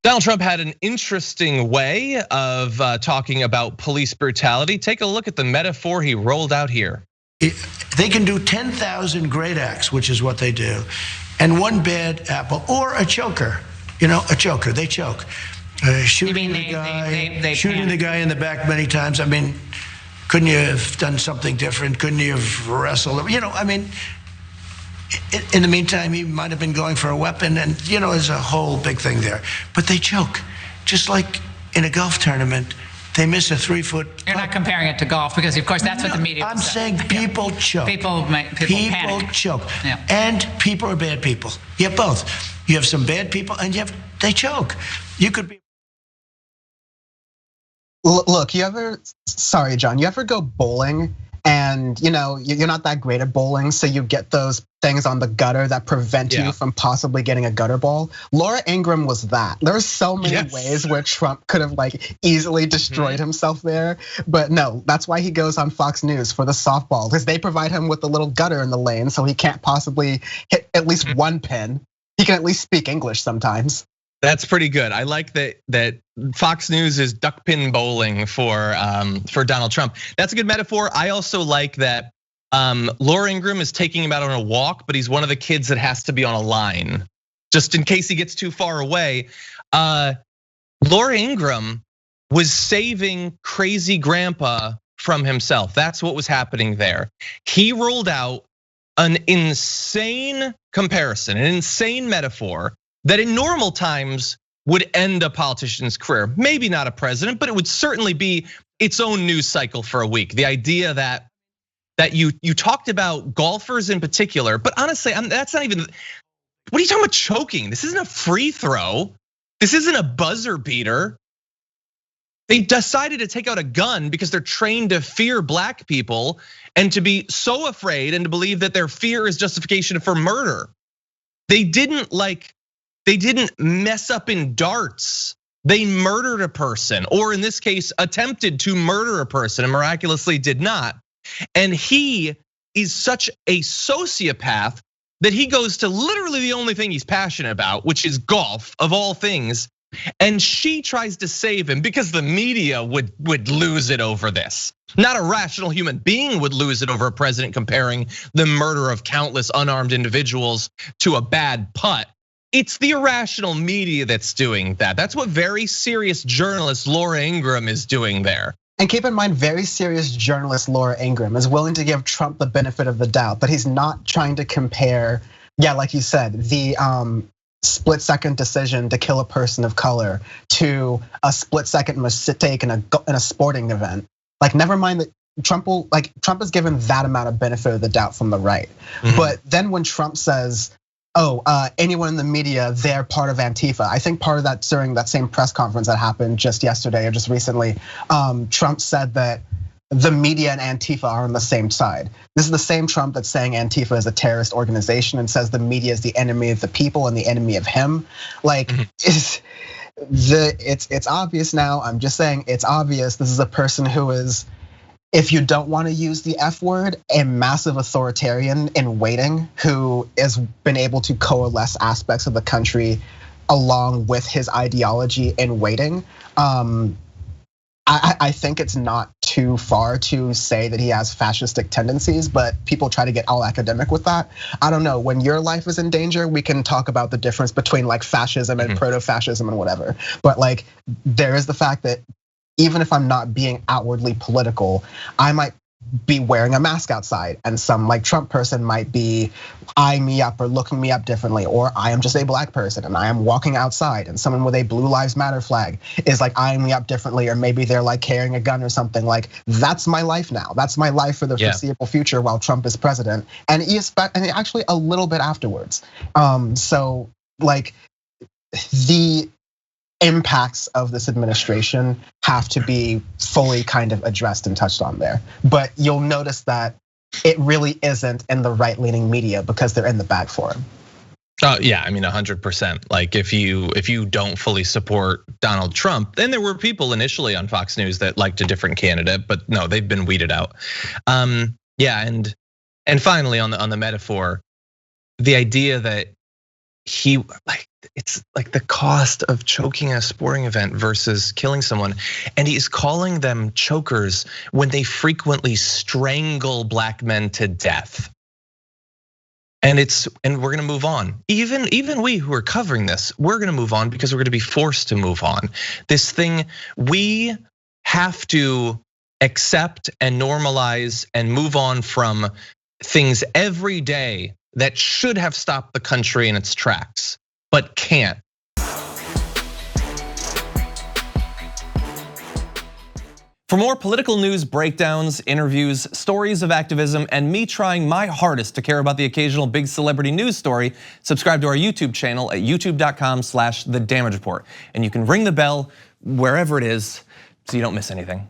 Donald Trump had an interesting way of talking about police brutality. Take a look at the metaphor he rolled out here. They can do 10,000 great acts, which is what they do, and one bad apple or a choker. A choker. They choke. Shooting the guy in the back many times. I mean, couldn't you have done something different? Couldn't you have wrestled? In the meantime, he might have been going for a weapon, and there's a whole big thing there. But they choke, just like in a golf tournament. They miss a 3-foot. You're not comparing it to golf because, of course, that's what the media. I'm saying people choke. People panic. Choke. Yeah. And people are bad people. You have both. You have some bad people, and they choke. You could be. Look, sorry, John, you ever go bowling and you're not that great at bowling, so you get those things on the gutter that prevent you from possibly getting a gutter ball? Laura Ingraham was that. There are so many ways where Trump could have easily destroyed himself there, but no, that's why he goes on Fox News for the softball, because they provide him with the little gutter in the lane, so he can't possibly hit at least one pin. He can at least speak English sometimes. That's pretty good. I like that Fox News is duckpin bowling for Donald Trump. That's a good metaphor. I also like that Laura Ingraham is taking him out on a walk, but he's one of the kids that has to be on a line, just in case he gets too far away. Laura Ingraham was saving crazy grandpa from himself. That's what was happening there. He rolled out an insane comparison, an insane metaphor that in normal times would end a politician's career. Maybe not a president, but it would certainly be its own news cycle for a week. The idea that you talked about golfers in particular, but honestly, that's not even, what are you talking about choking? This isn't a free throw. This isn't a buzzer beater. They decided to take out a gun because they're trained to fear black people and to be so afraid and to believe that their fear is justification for murder. They didn't mess up in darts. They murdered a person, or in this case, attempted to murder a person and miraculously did not. And he is such a sociopath that he goes to literally the only thing he's passionate about, which is golf of all things. And she tries to save him because the media would lose it over this. Not a rational human being would lose it over a president comparing the murder of countless unarmed individuals to a bad putt. It's the irrational media that's doing that. That's what very serious journalist Laura Ingraham is doing there. And keep in mind, very serious journalist Laura Ingraham is willing to give Trump the benefit of the doubt, but he's not trying to compare, like you said, the split-second decision to kill a person of color to a split-second mistake in a sporting event. Never mind that Trump is given that amount of benefit of the doubt from the right. But then when Trump says, anyone in the media, they're part of Antifa. I think part of that during that same press conference that happened just yesterday or just recently, Trump said that the media and Antifa are on the same side. This is the same Trump that's saying Antifa is a terrorist organization and says the media is the enemy of the people and the enemy of him. It's obvious now. I'm just saying it's obvious. This is a person who is, if you don't want to use the F word, a massive authoritarian in waiting who has been able to coalesce aspects of the country along with his ideology in waiting. I think it's not too far to say that he has fascistic tendencies, but people try to get all academic with that. I don't know, when your life is in danger, we can talk about the difference between fascism and proto-fascism and whatever. But there is the fact that even if I'm not being outwardly political, I might be wearing a mask outside, and some Trump person might be eyeing me up or looking me up differently, or I am just a black person and I am walking outside and someone with a Blue Lives Matter flag is eyeing me up differently, or maybe they're carrying a gun or something. That's my life now. That's my life for the foreseeable future while Trump is president, and actually a little bit afterwards. So the impacts of this administration have to be fully kind of addressed and touched on there. But you'll notice that it really isn't in the right-leaning media because they're in the bag for him. Oh yeah, I mean 100%. If you don't fully support Donald Trump, then there were people initially on Fox News that liked a different candidate, but no, they've been weeded out. Yeah, and finally on the metaphor, the idea that it's like the cost of choking a sporting event versus killing someone. And he's calling them chokers when they frequently strangle black men to death. And we're gonna move on. Even we who are covering this, we're gonna move on because we're gonna be forced to move on. This thing, we have to accept and normalize and move on from things every day that should have stopped the country in its tracks, but can't. For more political news breakdowns, interviews, stories of activism, and me trying my hardest to care about the occasional big celebrity news story, subscribe to our YouTube channel at youtube.com/thedamagereport. And you can ring the bell wherever it is so you don't miss anything.